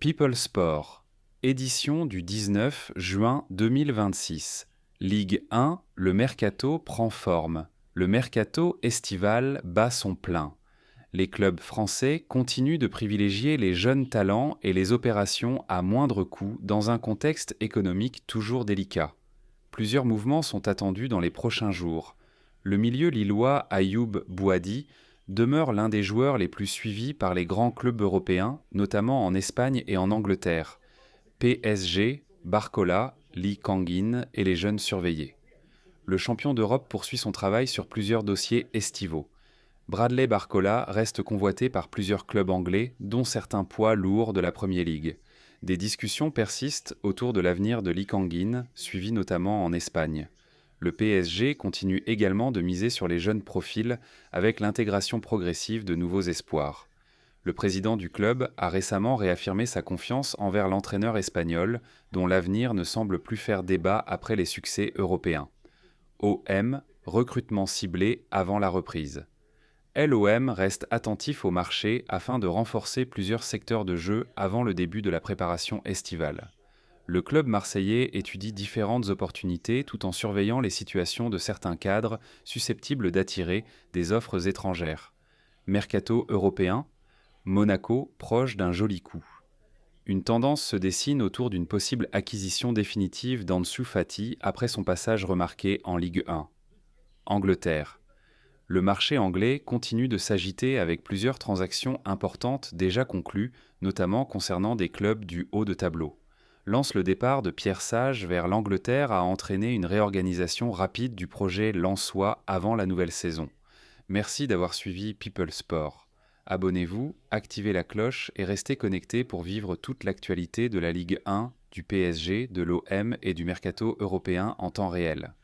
People Sport, édition du 19 juin 2026. Ligue 1, le mercato prend forme. Le mercato estival bat son plein. Les clubs français continuent de privilégier les jeunes talents et les opérations à moindre coût dans un contexte économique toujours délicat. Plusieurs mouvements sont attendus dans les prochains jours. Le milieu lillois Ayoub Bouhaddi demeure l'un des joueurs les plus suivis par les grands clubs européens, notamment en Espagne et en Angleterre. PSG, Barcola, Lee Kangin et les jeunes surveillés. Le champion d'Europe poursuit son travail sur plusieurs dossiers estivaux. Bradley Barcola reste convoité par plusieurs clubs anglais, dont certains poids lourds de la Premier League. Des discussions persistent autour de l'avenir de Lee Kangin, suivi notamment en Espagne. Le PSG continue également de miser sur les jeunes profils avec l'intégration progressive de nouveaux espoirs. Le président du club a récemment réaffirmé sa confiance envers l'entraîneur espagnol, dont l'avenir ne semble plus faire débat après les succès européens. OM, recrutement ciblé avant la reprise. LOM reste attentif au marché afin de renforcer plusieurs secteurs de jeu avant le début de la préparation estivale. Le club marseillais étudie différentes opportunités tout en surveillant les situations de certains cadres susceptibles d'attirer des offres étrangères. Mercato européen, Monaco proche d'un joli coup. Une tendance se dessine autour d'une possible acquisition définitive d'Ansu Fati après son passage remarqué en Ligue 1. Angleterre. Le marché anglais continue de s'agiter avec plusieurs transactions importantes déjà conclues, notamment concernant des clubs du haut de tableau. Le départ de Pierre Sage vers l'Angleterre a entraîné une réorganisation rapide du projet lensois avant la nouvelle saison. Merci d'avoir suivi People Sport. Abonnez-vous, activez la cloche et restez connectés pour vivre toute l'actualité de la Ligue 1, du PSG, de l'OM et du mercato européen en temps réel.